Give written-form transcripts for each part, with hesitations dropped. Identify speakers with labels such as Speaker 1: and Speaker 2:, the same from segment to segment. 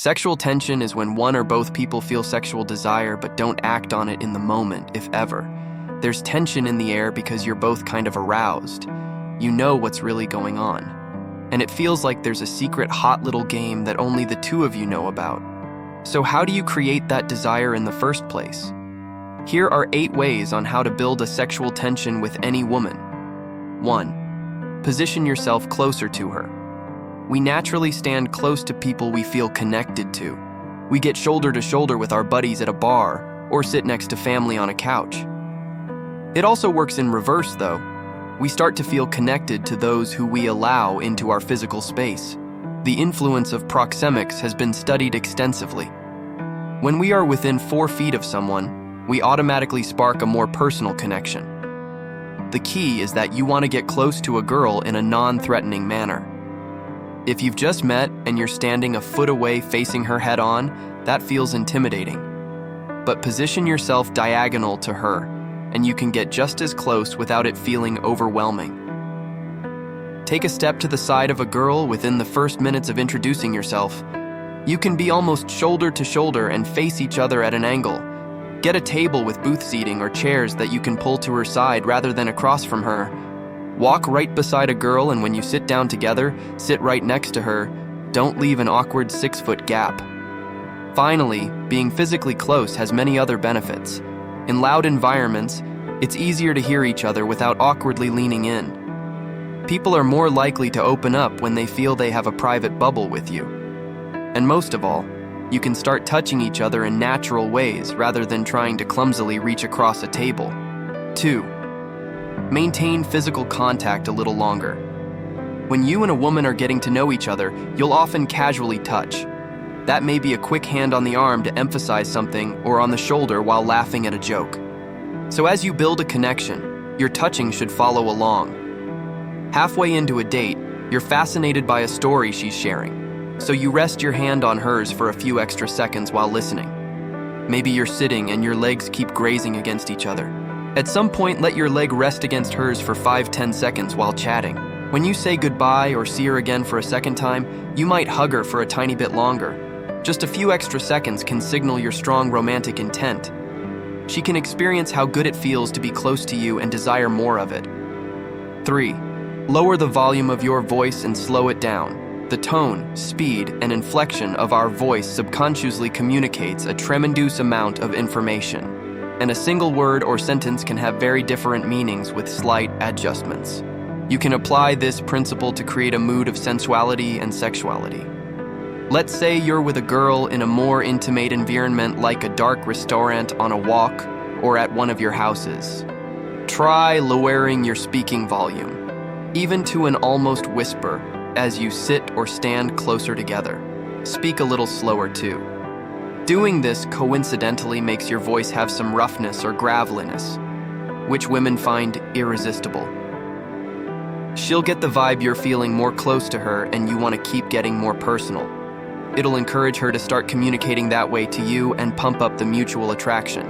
Speaker 1: Sexual tension is when one or both people feel sexual desire but don't act on it in the moment, if ever. There's tension in the air because you're both kind of aroused. You know what's really going on. And it feels like there's a secret hot little game that only the two of you know about. So how do you create that desire in the first place? Here are 8 ways on how to build a sexual tension with any woman. 1. Position yourself closer to her. We naturally stand close to people we feel connected to. We get shoulder to shoulder with our buddies at a bar or sit next to family on a couch. It also works in reverse, though. We start to feel connected to those who we allow into our physical space. The influence of proxemics has been studied extensively. When we are within 4 feet of someone, we automatically spark a more personal connection. The key is that you want to get close to a girl in a non-threatening manner. If you've just met and you're standing a foot away facing her head on, that feels intimidating. But position yourself diagonal to her, and you can get just as close without it feeling overwhelming. Take a step to the side of a girl within the first minutes of introducing yourself. You can be almost shoulder to shoulder and face each other at an angle. Get a table with booth seating or chairs that you can pull to her side rather than across from her. Walk right beside a girl, and when you sit down together, sit right next to her. Don't leave an awkward 6-foot gap. Finally, being physically close has many other benefits. In loud environments, it's easier to hear each other without awkwardly leaning in. People are more likely to open up when they feel they have a private bubble with you. And most of all, you can start touching each other in natural ways rather than trying to clumsily reach across a table. 2. Maintain physical contact a little longer. When you and a woman are getting to know each other, you'll often casually touch. That may be a quick hand on the arm to emphasize something or on the shoulder while laughing at a joke. So as you build a connection, your touching should follow along. Halfway into a date, you're fascinated by a story she's sharing, so you rest your hand on hers for a few extra seconds while listening. Maybe you're sitting and your legs keep grazing against each other. At some point, let your leg rest against hers for 5-10 seconds while chatting. When you say goodbye or see her again for a second time, you might hug her for a tiny bit longer. Just a few extra seconds can signal your strong romantic intent. She can experience how good it feels to be close to you and desire more of it. 3. Lower the volume of your voice and slow it down. The tone, speed, and inflection of our voice subconsciously communicates a tremendous amount of information. And a single word or sentence can have very different meanings with slight adjustments. You can apply this principle to create a mood of sensuality and sexuality. Let's say you're with a girl in a more intimate environment like a dark restaurant on a walk or at one of your houses. Try lowering your speaking volume, even to an almost whisper, as you sit or stand closer together. Speak a little slower too. Doing this coincidentally makes your voice have some roughness or graveliness, which women find irresistible. She'll get the vibe you're feeling more close to her and you want to keep getting more personal. It'll encourage her to start communicating that way to you and pump up the mutual attraction.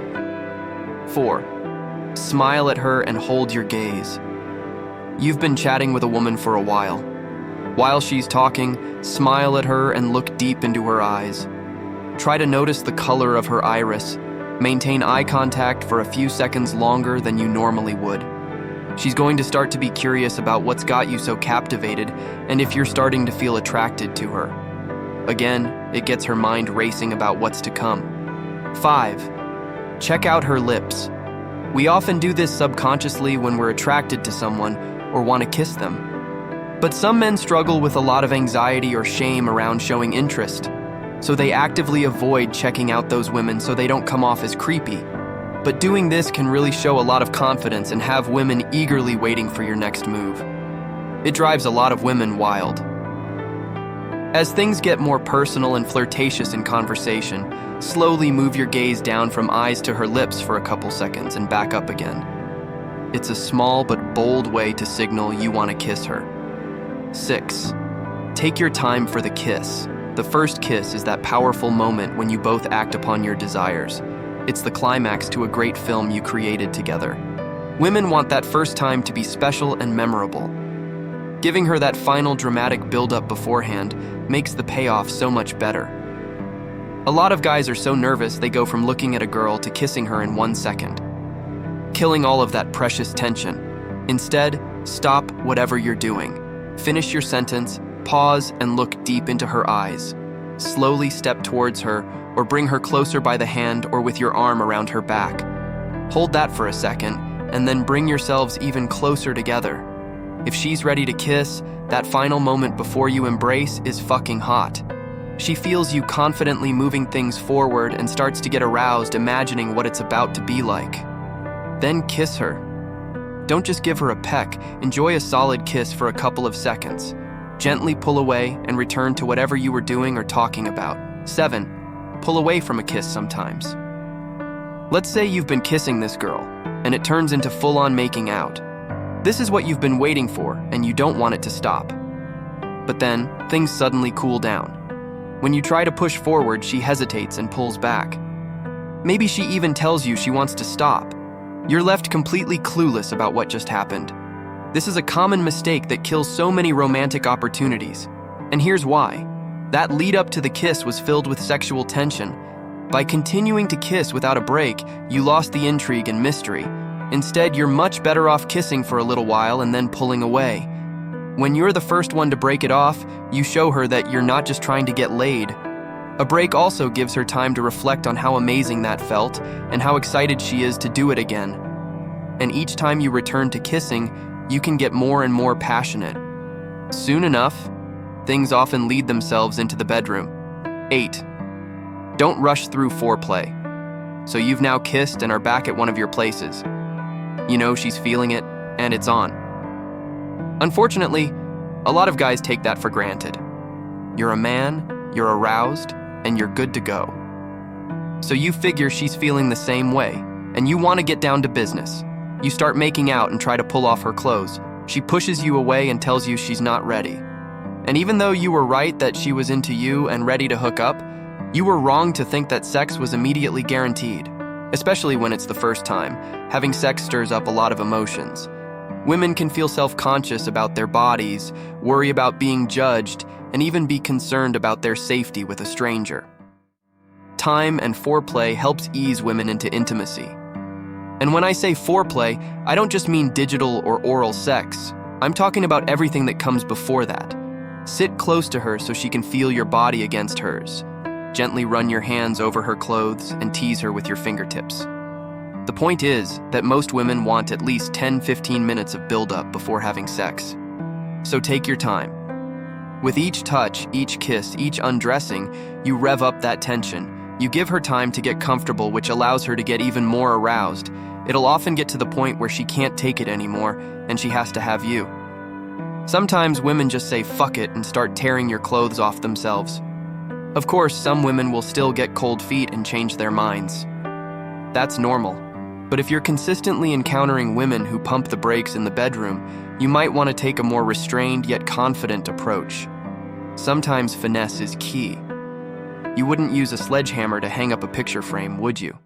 Speaker 1: 4. Smile at her and hold your gaze. You've been chatting with a woman for a while. While she's talking, smile at her and look deep into her eyes. Try to notice the color of her iris. Maintain eye contact for a few seconds longer than you normally would. She's going to start to be curious about what's got you so captivated and if you're starting to feel attracted to her. Again, it gets her mind racing about what's to come. 5. Check out her lips. We often do this subconsciously when we're attracted to someone or want to kiss them. But some men struggle with a lot of anxiety or shame around showing interest. So they actively avoid checking out those women so they don't come off as creepy. But doing this can really show a lot of confidence and have women eagerly waiting for your next move. It drives a lot of women wild. As things get more personal and flirtatious in conversation, slowly move your gaze down from eyes to her lips for a couple seconds and back up again. It's a small but bold way to signal you want to kiss her. 6. Take your time for the kiss. The first kiss is that powerful moment when you both act upon your desires. It's the climax to a great film you created together. Women want that first time to be special and memorable. Giving her that final dramatic build-up beforehand makes the payoff so much better. A lot of guys are so nervous they go from looking at a girl to kissing her in 1 second, killing all of that precious tension. Instead, stop whatever you're doing. Finish your sentence, pause, and look deep into her eyes. Slowly step towards her, or bring her closer by the hand or with your arm around her back. Hold that for a second, and then bring yourselves even closer together. If she's ready to kiss, that final moment before you embrace is fucking hot. She feels you confidently moving things forward and starts to get aroused imagining what it's about to be like. Then kiss her. Don't just give her a peck, enjoy a solid kiss for a couple of seconds. Gently pull away and return to whatever you were doing or talking about. 7. Pull away from a kiss sometimes. Let's say you've been kissing this girl, and it turns into full-on making out. This is what you've been waiting for, and you don't want it to stop. But then, things suddenly cool down. When you try to push forward, she hesitates and pulls back. Maybe she even tells you she wants to stop. You're left completely clueless about what just happened. This is a common mistake that kills so many romantic opportunities. And here's why. That lead up to the kiss was filled with sexual tension. By continuing to kiss without a break, you lost the intrigue and mystery. Instead, you're much better off kissing for a little while and then pulling away. When you're the first one to break it off, you show her that you're not just trying to get laid. A break also gives her time to reflect on how amazing that felt and how excited she is to do it again. And each time you return to kissing, you can get more and more passionate. Soon enough, things often lead themselves into the bedroom. 8. Don't rush through foreplay. So you've now kissed and are back at one of your places. You know she's feeling it, and it's on. Unfortunately, a lot of guys take that for granted. You're a man, you're aroused, and you're good to go. So you figure she's feeling the same way, and you want to get down to business. You start making out and try to pull off her clothes. She pushes you away and tells you she's not ready. And even though you were right that she was into you and ready to hook up, you were wrong to think that sex was immediately guaranteed. Especially when it's the first time, having sex stirs up a lot of emotions. Women can feel self-conscious about their bodies, worry about being judged, and even be concerned about their safety with a stranger. Time and foreplay helps ease women into intimacy. And when I say foreplay, I don't just mean digital or oral sex. I'm talking about everything that comes before that. Sit close to her so she can feel your body against hers. Gently run your hands over her clothes and tease her with your fingertips. The point is that most women want at least 10-15 minutes of build-up before having sex. So take your time. With each touch, each kiss, each undressing, you rev up that tension. You give her time to get comfortable, which allows her to get even more aroused. It'll often get to the point where she can't take it anymore, and she has to have you. Sometimes women just say fuck it and start tearing your clothes off themselves. Of course, some women will still get cold feet and change their minds. That's normal. But if you're consistently encountering women who pump the brakes in the bedroom, you might want to take a more restrained yet confident approach. Sometimes finesse is key. You wouldn't use a sledgehammer to hang up a picture frame, would you?